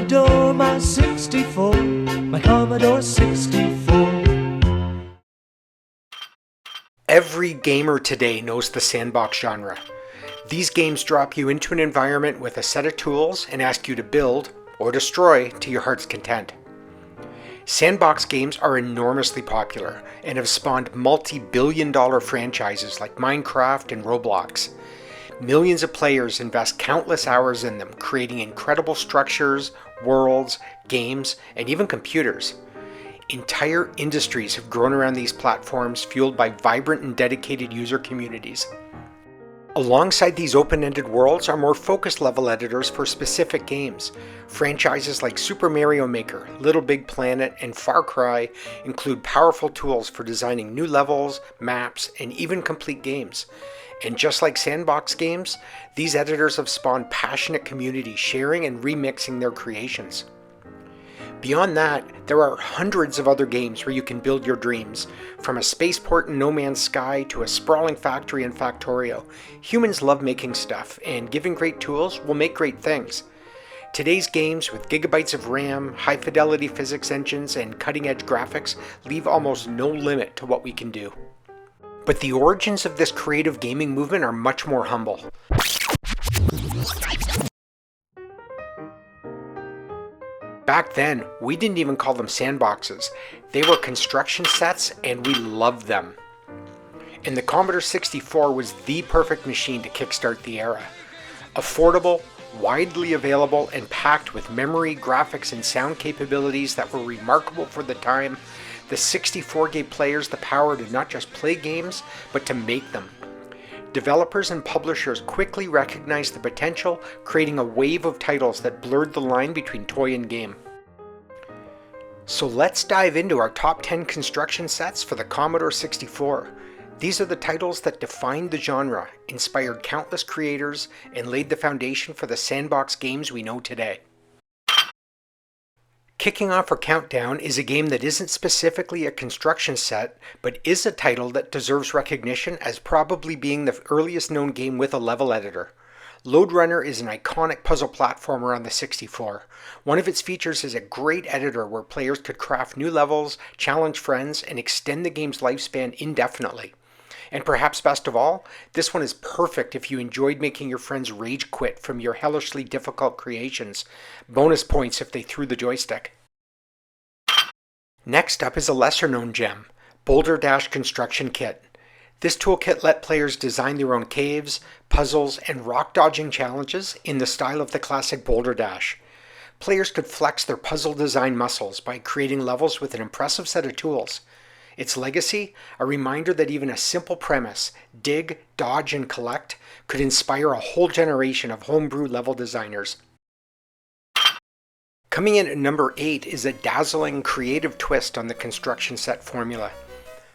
adore my 64, my Commodore 64. Every gamer today knows the sandbox genre. These games drop you into an environment with a set of tools and ask you to build or destroy to your heart's content. Sandbox games are enormously popular and have spawned multi-billion-dollar franchises like Minecraft and Roblox. Millions of players invest countless hours in them, creating incredible structures, worlds, games, and even computers. Entire industries have grown around these platforms, fueled by vibrant and dedicated user communities. Alongside these open-ended worlds are more focused level editors for specific games. Franchises like Super Mario Maker, Little Big Planet, and Far Cry include powerful tools for designing new levels, maps, and even complete games. And just like sandbox games, these editors have spawned passionate communities sharing and remixing their creations. Beyond that, there are hundreds of other games where you can build your dreams. From a spaceport in No Man's Sky to a sprawling factory in Factorio, humans love making stuff, and given great tools will make great things. Today's games with gigabytes of RAM, high-fidelity physics engines, and cutting-edge graphics leave almost no limit to what we can do. But the origins of this creative gaming movement are much more humble. Back then, we didn't even call them sandboxes. They were construction sets, and we loved them. And the Commodore 64 was the perfect machine to kickstart the era. Affordable, widely available, and packed with memory, graphics, and sound capabilities that were remarkable for the time, the 64 gave players the power to not just play games, but to make them. Developers and publishers quickly recognized the potential, creating a wave of titles that blurred the line between toy and game. So let's dive into our top 10 construction sets for the Commodore 64. These are the titles that defined the genre, inspired countless creators, and laid the foundation for the sandbox games we know today. Kicking off our countdown is a game that isn't specifically a construction set, but is a title that deserves recognition as probably being the earliest known game with a level editor. Lode Runner is an iconic puzzle platformer on the 64. One of its features is a great editor where players could craft new levels, challenge friends, and extend the game's lifespan indefinitely. And perhaps best of all, this one is perfect if you enjoyed making your friends rage quit from your hellishly difficult creations. Bonus points if they threw the joystick. Next up is a lesser known gem, Boulder Construction Kit. This toolkit let players design their own caves, puzzles, and rock dodging challenges in the style of the classic Boulder Dash. Players could flex their puzzle design muscles by creating levels with an impressive set of tools. Its legacy, a reminder that even a simple premise, dig, dodge, and collect, could inspire a whole generation of homebrew level designers. Coming in at number 8 is a dazzling creative twist on the construction set formula.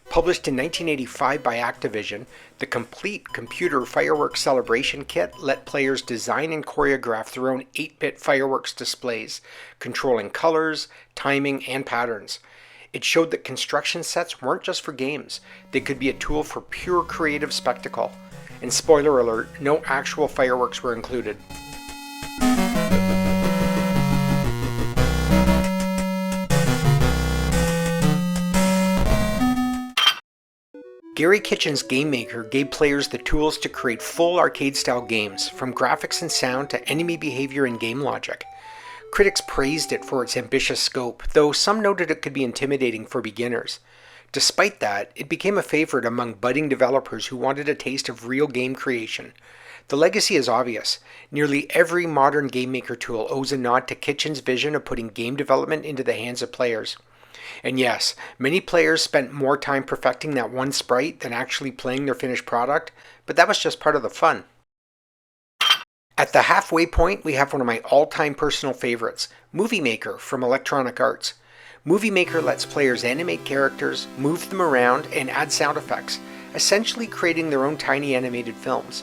Published in 1985 by Activision, the complete computer fireworks celebration kit let players design and choreograph their own 8-bit fireworks displays, controlling colors, timing, and patterns. It showed that construction sets weren't just for games, they could be a tool for pure creative spectacle. And spoiler alert, no actual fireworks were included. Garry Kitchen's GameMaker gave players the tools to create full arcade-style games, from graphics and sound to enemy behavior and game logic. Critics praised it for its ambitious scope, though some noted it could be intimidating for beginners. Despite that, it became a favorite among budding developers who wanted a taste of real game creation. The legacy is obvious. Nearly every modern GameMaker tool owes a nod to Kitchen's vision of putting game development into the hands of players. And yes, many players spent more time perfecting that one sprite than actually playing their finished product, but that was just part of the fun. At the halfway point, we have one of my all-time personal favorites, Movie Maker from Electronic Arts. Movie Maker lets players animate characters, move them around, and add sound effects, essentially creating their own tiny animated films.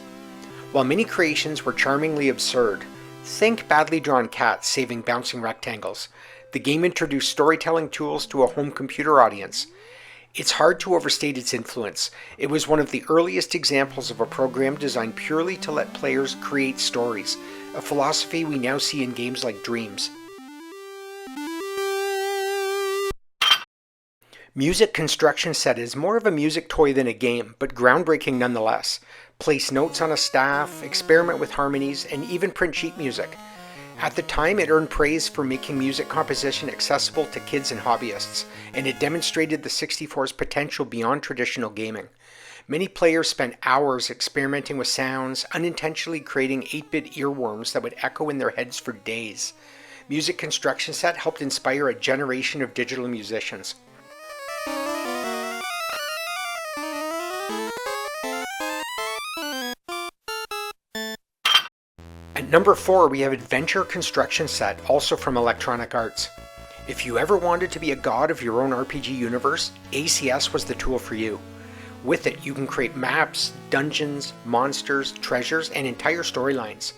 While many creations were charmingly absurd, think badly drawn cats saving bouncing rectangles, the game introduced storytelling tools to a home computer audience. It's hard to overstate its influence. It was one of the earliest examples of a program designed purely to let players create stories, a philosophy we now see in games like Dreams. Music Construction Set is more of a music toy than a game, but groundbreaking nonetheless. Place notes on a staff, experiment with harmonies, and even print sheet music. At the time, it earned praise for making music composition accessible to kids and hobbyists, and it demonstrated the 64's potential beyond traditional gaming. Many players spent hours experimenting with sounds, unintentionally creating 8-bit earworms that would echo in their heads for days. Music Construction Set helped inspire a generation of digital musicians. At number 4, we have Adventure Construction Set, also from Electronic Arts. If you ever wanted to be a god of your own RPG universe, ACS was the tool for you. With it, you can create maps, dungeons, monsters, treasures, and entire storylines.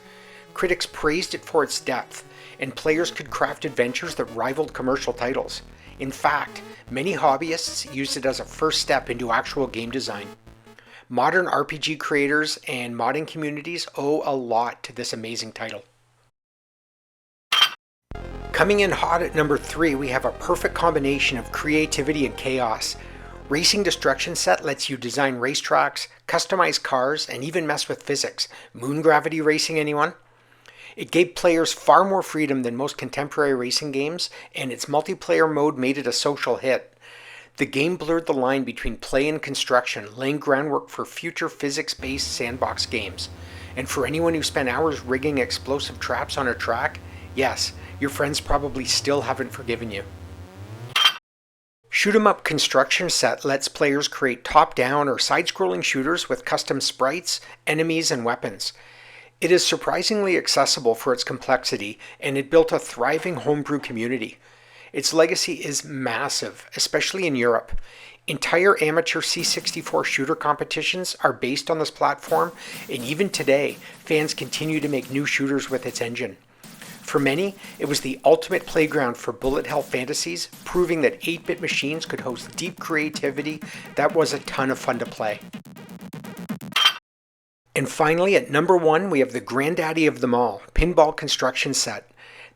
Critics praised it for its depth, and players could craft adventures that rivaled commercial titles. In fact, many hobbyists used it as a first step into actual game design. Modern RPG creators and modding communities owe a lot to this amazing title. Coming in hot at number 3, we have a perfect combination of creativity and chaos. Racing Destruction Set lets you design racetracks, customize cars, and even mess with physics. Moon gravity racing, anyone? It gave players far more freedom than most contemporary racing games, and its multiplayer mode made it a social hit. The game blurred the line between play and construction, laying groundwork for future physics-based sandbox games. And for anyone who spent hours rigging explosive traps on a track, yes, your friends probably still haven't forgiven you. Shoot 'em Up Construction Set lets players create top-down or side-scrolling shooters with custom sprites, enemies, and weapons. It is surprisingly accessible for its complexity, and it built a thriving homebrew community. Its legacy is massive, especially in Europe. Entire amateur C64 shooter competitions are based on this platform, and even today, fans continue to make new shooters with its engine. For many, it was the ultimate playground for bullet hell fantasies, proving that 8-bit machines could host deep creativity that was a ton of fun to play. And finally, at number 1, we have the granddaddy of them all, Pinball Construction Set.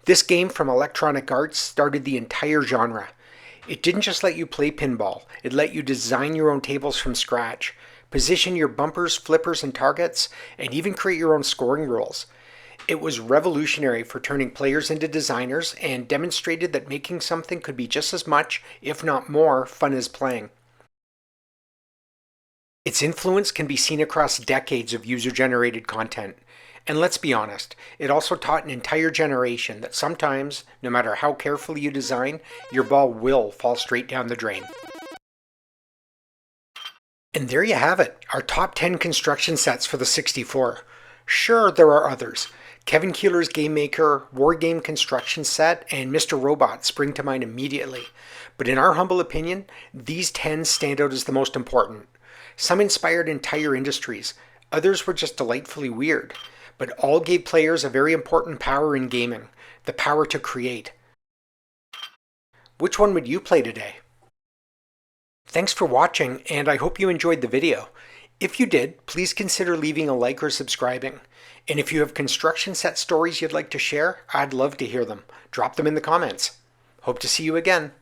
This game from Electronic Arts started the entire genre. It didn't just let you play pinball, it let you design your own tables from scratch, position your bumpers, flippers, and targets, and even create your own scoring rules. It was revolutionary for turning players into designers and demonstrated that making something could be just as much, if not more, fun as playing. Its influence can be seen across decades of user-generated content. And let's be honest, it also taught an entire generation that sometimes, no matter how carefully you design, your ball will fall straight down the drain. And there you have it, our top 10 construction sets for the 64. Sure, there are others. Kevin Keeler's GameMaker, Wargame Construction Set, and Mr. Robot spring to mind immediately. But in our humble opinion, these 10 stand out as the most important. Some inspired entire industries, others were just delightfully weird. But all gave players a very important power in gaming, the power to create. Which one would you play today? Thanks for watching, and I hope you enjoyed the video. If you did, please consider leaving a like or subscribing. And if you have construction set stories you'd like to share, I'd love to hear them. Drop them in the comments. Hope to see you again.